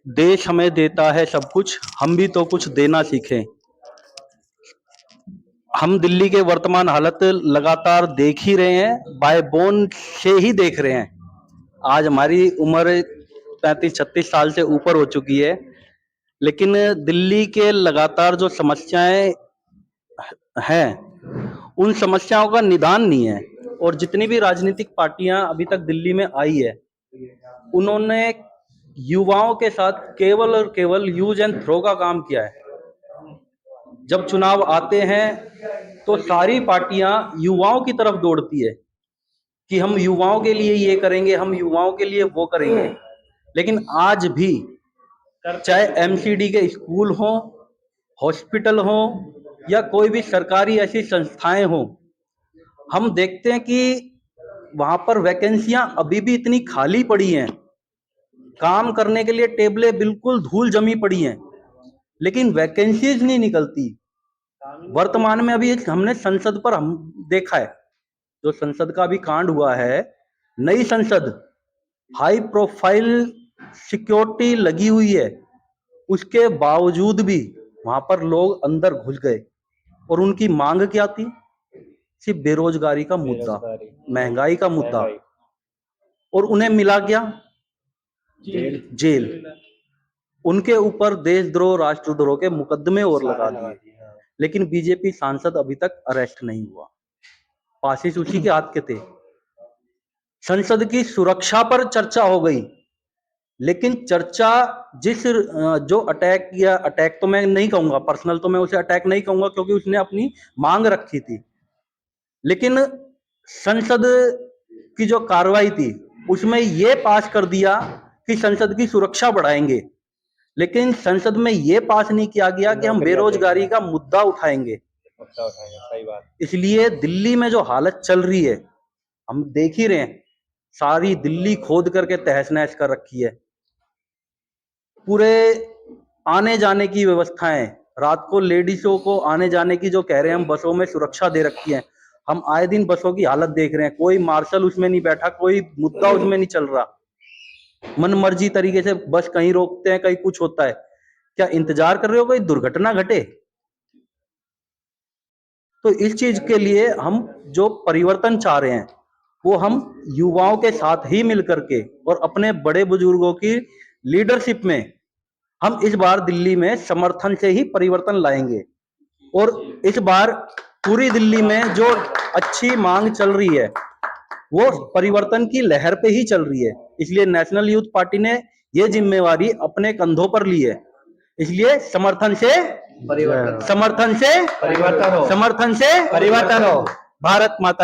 देश हमें देता है सब कुछ, हम भी तो कुछ देना सीखें। हम दिल्ली के वर्तमान हालत लगातार देख ही रहे हैं, बाय बोन से ही देख रहे हैं। आज हमारी उम्र 35-36 साल से ऊपर हो चुकी है, लेकिन दिल्ली के लगातार जो समस्याएं हैं, उन समस्याओं का निदान नहीं है। और जितनी भी राजनीतिक पार्टियां अभी तक दिल्ली में आई है, उन्होंने युवाओं के साथ केवल और केवल यूज एंड थ्रो का काम किया है। जब चुनाव आते हैं तो सारी पार्टियां युवाओं की तरफ दौड़ती है कि हम युवाओं के लिए ये करेंगे, हम युवाओं के लिए वो करेंगे। लेकिन आज भी चाहे एमसीडी के स्कूल हो, हॉस्पिटल हो या कोई भी सरकारी ऐसी संस्थाएं हो, हम देखते हैं कि वहां पर वैकेंसियां अभी भी इतनी खाली पड़ी हैं, काम करने के लिए टेबलें बिल्कुल धूल जमी पड़ी हैं, लेकिन वैकेंसीज नहीं निकलती। वर्तमान में अभी हमने संसद पर हम देखा है, जो संसद का भी कांड हुआ है, नई संसद, हाई प्रोफाइल सिक्योरिटी लगी हुई है, उसके बावजूद भी वहां पर लोग अंदर घुस गए। और उनकी मांग क्या थी? सिर्फ बेरोजगारी का मुद्दा, महंगाई का मुद्दा। और उन्हें मिला क्या? जेल। उनके ऊपर देशद्रोह, राष्ट्रद्रोह के मुकदमे और लगा दिए। लेकिन बीजेपी सांसद अभी तक अरेस्ट नहीं हुआ, पासिस उसी के हाथ के थे। संसद की सुरक्षा पर चर्चा हो गई, लेकिन चर्चा जो अटैक किया, अटैक तो मैं नहीं कहूंगा, पर्सनल तो मैं उसे अटैक नहीं कहूंगा, क्योंकि उसने अपनी मांग रखी थी। लेकिन संसद की जो कार्रवाई थी, उसमें यह पास कर दिया कि संसद की सुरक्षा बढ़ाएंगे, लेकिन संसद में यह पास नहीं किया गया कि हम बेरोजगारी का मुद्दा उठाएंगे। सही बात। इसलिए दिल्ली में जो हालत चल रही है, हम देख ही रहे हैं, सारी दिल्ली खोद करके तहस नहस कर रखी है। पूरे आने जाने की व्यवस्थाएं, रात को लेडीजों को आने जाने की जो कह रहे हैं, हम बसों में सुरक्षा दे रखी है। हम आए दिन बसों की हालत देख रहे हैं, कोई मार्शल उसमें नहीं बैठा, कोई मुद्दा उसमें नहीं चल रहा। मन मर्जी तरीके से बस कहीं रोकते हैं, कहीं कुछ होता है। क्या इंतजार कर रहे हो कोई दुर्घटना घटे? तो इस चीज के लिए हम जो परिवर्तन चाह रहे हैं, वो हम युवाओं के साथ ही मिलकर के और अपने बड़े बुजुर्गों की लीडरशिप में हम इस बार दिल्ली में समर्थन से ही परिवर्तन लाएंगे। और इस बार पूरी दिल्ली में जो अच्छी मांग चल रही है, वो परिवर्तन की लहर पे ही चल रही है। इसलिए नेशनल यूथ पार्टी ने ये जिम्मेवारी अपने कंधों पर ली है। इसलिए समर्थन से परिवर्तन, समर्थन से परिवर्तन हो, समर्थन से परिवर्तन हो। भारत माता